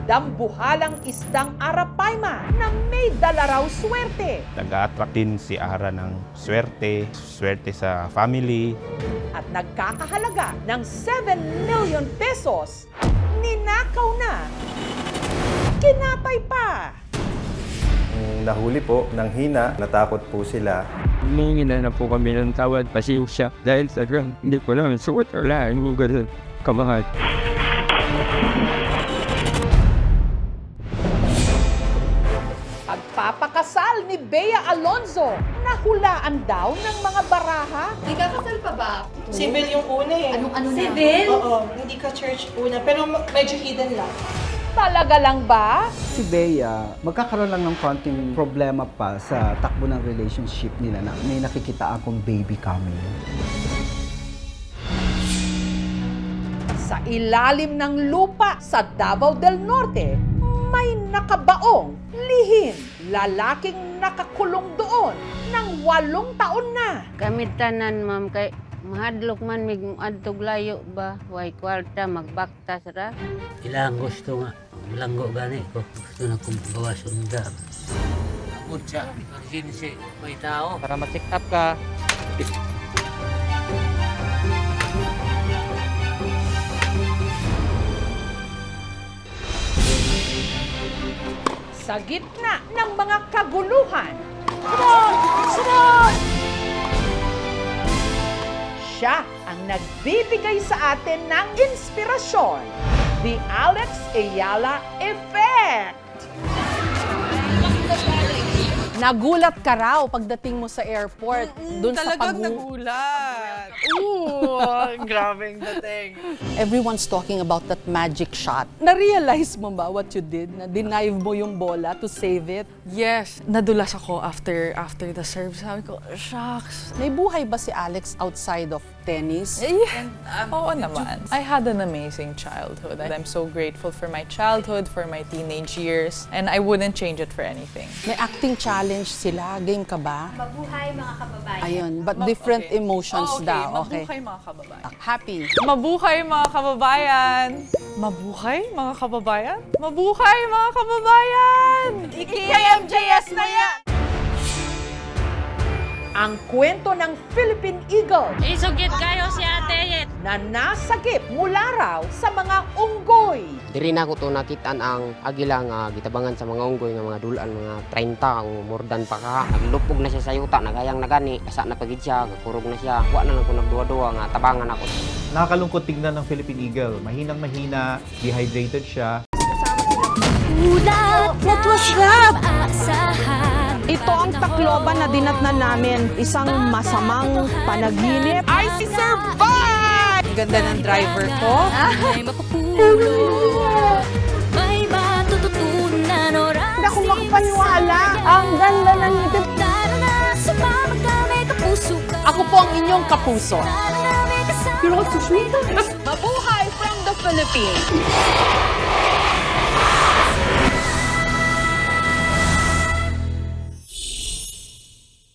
dambuhalang isdang Arapaima na may dala raw swerte. Nag-a-attract din si Ara ng swerte, swerte sa family. At nagkakahalaga ng 7 million pesos. Ninakaw na. Kinatay pa. Nahuli po ng hina, natakot po sila. Humingi na po kami ng tawad, pasensya. Dahil sa hindi ko lang suot or lahat, hindi ko kamahal. Pagpapakasal ni Bea Alonzo, nahulaan daw ng mga baraha. Ikakasal pa ba? Civil yung una eh. Anong civil? Oo, hindi ka church una, pero medyo hidden lang. Talaga lang ba? Si Bea, magkakaroon lang ng konting problema pa sa takbo ng relationship nila na may nakikita akong baby coming. Sa ilalim ng lupa sa Davao del Norte, may nakabaong lihim. Lalaking nakakulong doon ng 8 taon na. Kami tanan, ma'am, kay mahadlok man mig adtog layo ba, way kwarta magbaktas ra. Ilang gusto nga, langgo gani ko. Gusto na kong bawas undang. Abot siya, emergency, may tao. Para ma-check up ka. Sa gitna ng mga kaguluhan, sunod! Siya ang nagbibigay sa atin ng inspirasyon. The Alex Ayala Effect! Nagulat ka raw pagdating mo sa airport. Doon sa Talagang nagulat. Grabeng dating. Everyone's talking about that magic shot. Na-realize mo ba what you did? Na denive mo yung bola to save it? Yes, nadulas ako after the serve. Sabi ko, shucks. May buhay ba si Alex outside of tennis? Oo naman. I had an amazing childhood. I'm so grateful for my childhood, for my teenage years, and I wouldn't change it for anything. May acting challenge sila. Game ka ba? Mabuhay mga kababayan. Ayun, but different emotions okay. daw. Okay. Mabuhay mga kababayan. Happy. Mabuhay mga kababayan! Mabuhay mga kababayan? Mabuhay mga kababayan! Iki-MJS na yan! Ang kwento ng Philippine Eagle Isugit kayo si Ate. na nasagip mula raw sa mga unggoy. Diri na ko to nakitaan ang agila nga gitabangan sa mga unggoy nga mga dulan mga 30 o more than pa ka. Naglupog na siya sa yuta, nagayang nagani, asa na pagid siya, kurog na siya. Wa na lang ko nagduwa-duwa nga tabangan ako. Nakakalungkot tignan ng Philippine Eagle. Mahinang-mahina, dehydrated siya. What was that? Ito ang Tacloban na dinatnan namin. Isang masamang panaginip. I survive! Ganda ng driver ko. May mapupulo. May matututunan oras. Hindi ako makapaniwala. Ang ganda ng ngipin. Tara na, sumama kami kapuso ka. Ako po ang inyong kapuso. Tara na, may kasama. Mabuhay from the Philippines!